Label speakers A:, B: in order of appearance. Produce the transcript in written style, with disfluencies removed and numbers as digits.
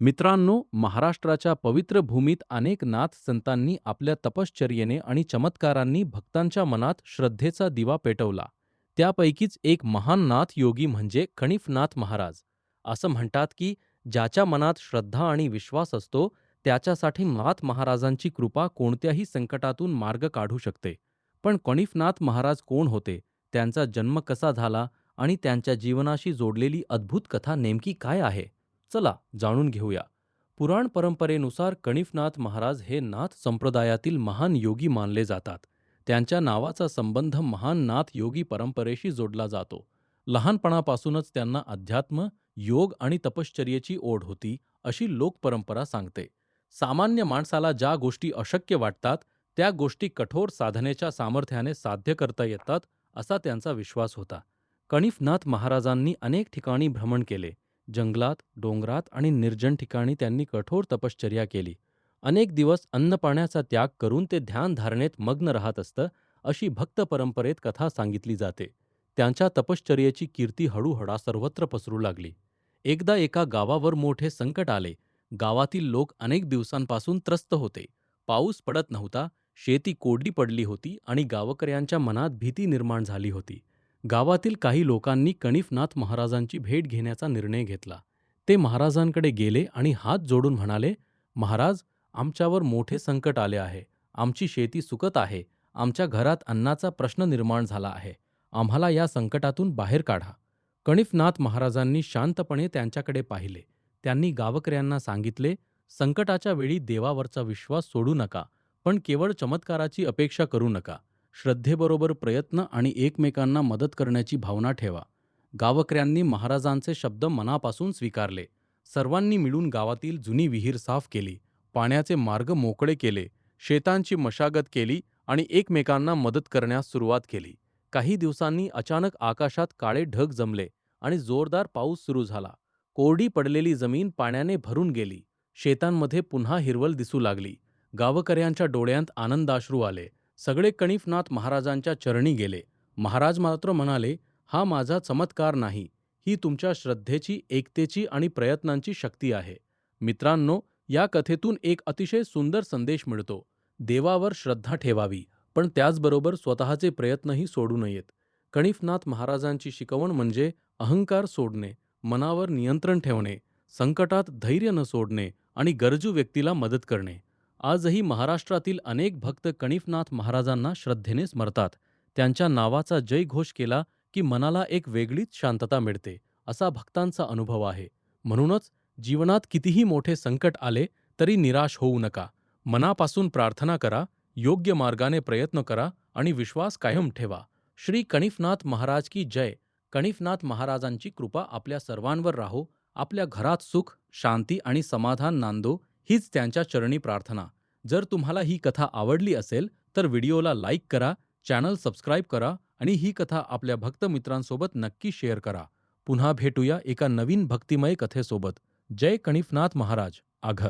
A: मित्रांनो, महाराष्ट्राच्या पवित्र भूमीत अनेक नाथ संतांनी आपल्या तपश्चर्येने आणि चमत्कारांनी भक्तांच्या मनात श्रद्धेचा दिवा पेटवला. त्यापैकीच एक महान नाथ योगी म्हणजे कणिफनाथ महाराज. असं म्हणतात की ज्याच्या मनात श्रद्धा आणि विश्वास असतो, त्याच्यासाठी नाथ महाराजांची कृपा कोणत्याही संकटातून मार्ग काढू शकते. पण कणिफनाथ महाराज कोण होते, त्यांचा जन्म कसा झाला आणि त्यांच्या जीवनाशी जोडलेली अद्भुत कथा नेमकी काय आहे? चला जाणून घेऊया. पुराण परंपरेनुसार कणिफनाथ महाराज हे नाथ संप्रदायातील महान योगी मानले जातात. त्यांच्या नावाचा संबंध महान नाथ योगी परंपरेशी जोडला जातो. लहानपणापासूनच त्यांना अध्यात्म, योग आणि तपश्चर्येची ओढ होती, अशी लोकपरंपरा सांगते. सामान्य माणसाला ज्या गोष्टी अशक्य वाटतात, त्या गोष्टी कठोर साधनेच्या सामर्थ्याने साध्य करता येतात, असा त्यांचा विश्वास होता. कणिफनाथ महाराजांनी अनेक ठिकाणी भ्रमण केले. जंगलात, डोंगरात आणि निर्जन ठिकाणी त्यांनी कठोर तपश्चर्या केली. अनेक दिवस अन्नपाण्याचा त्याग करून ते ध्यानधारणेत मग्न राहत असतं, अशी भक्त परंपरेत कथा सांगितली जाते. त्यांच्या तपश्चर्येची कीर्ती हळूहळू सर्वत्र पसरू लागली. एकदा एका गावावर मोठे संकट आले. गावातील लोक अनेक दिवसांपासून त्रस्त होते. पाऊस पडत नव्हता, शेती कोरडी पडली होती आणि गावकऱ्यांच्या मनात भीती निर्माण झाली होती. गावातील काही लोकांनी कणिफनाथ महाराजांची भेट घेण्याचा निर्णय घेतला. ते महाराजांकडे गेले आणि हात जोडून म्हणाले, "महाराज, आमच्यावर मोठे संकट आले आहे. आमची शेती सुकत आहे. आमच्या घरात अन्नाचा प्रश्न निर्माण झाला आहे. आम्हाला या संकटातून बाहेर काढा." कणिफनाथ महाराजांनी शांतपणे त्यांच्याकडे पाहिले. त्यांनी गावकऱ्यांना सांगितले, "संकटाच्या वेळी देवावरचा विश्वास सोडू नका, पण केवळ चमत्काराची अपेक्षा करू नका. श्रद्धेबरोबर प्रयत्न आणि एकमेकांना मदत करण्याची भावना ठेवा." गावकऱ्यांनी महाराजांचे शब्द मनापासून स्वीकारले. सर्वांनी मिळून गावातील जुनी विहीर साफ केली, पाण्याचे मार्ग मोकळे केले, शेतांची मशागत केली आणि एकमेकांना मदत करण्यास सुरुवात केली. काही दिवसांनी अचानक आकाशात काळे ढग जमले आणि जोरदार पाऊस सुरू झाला. कोरडी पडलेली जमीन पाण्याने भरून गेली. शेतांमध्ये पुन्हा हिरवळ दिसू लागली. गावकऱ्यांच्या डोळ्यांत आनंदाश्रू आले. सगळे कणिफनाथ महाराजांच्या चरणी गेले. महाराज मात्र म्हणाले, "हा माझा चमत्कार नाही, ही तुमच्या श्रद्धेची, एकतेची आणि प्रयत्नांची शक्ती आहे." मित्रांनो, या कथेतून एक अतिशय सुंदर संदेश मिळतो. देवावर श्रद्धा ठेवावी, पण त्याचबरोबर स्वतःचे प्रयत्नही सोडू नयेत. कणिफनाथ महाराजांची शिकवण म्हणजे अहंकार सोडणे, मनावर नियंत्रण ठेवणे, संकटात धैर्य न सोडणे आणि गरजू व्यक्तीला मदत करणे. आजही महाराष्ट्रातील अनेक भक्त कणिफनाथ महाराजांना श्रद्धेने स्मरतात. त्यांच्या नावाचा जयघोष केला की मनाला एक वेगळीच शांतता मिळते, असा भक्तांचा अनुभव आहे. म्हणूनच जीवनात कितीही मोठे संकट आले तरी निराश होऊ नका. मनापासून प्रार्थना करा, योग्य मार्गाने प्रयत्न करा आणि विश्वास कायम ठेवा. श्री कणिफनाथ महाराज की जय. कणिफनाथ महाराजांची कृपा आपल्या सर्वांवर राहो. आपल्या घरात सुख, शांती आणि समाधान नांदो, हीच त्यांच्या चरणी प्रार्थना. जर तुम्हाला ही कथा आवडली असेल तर व्हिडिओला लाईक करा, चॅनल सबस्क्राईब करा आणि ही कथा आपल्या भक्त मित्रांसोबत नक्की शेअर करा. पुन्हा भेटूया एका नवीन भक्तिमय कथेसोबत. जय कणिफनाथ महाराज. आघ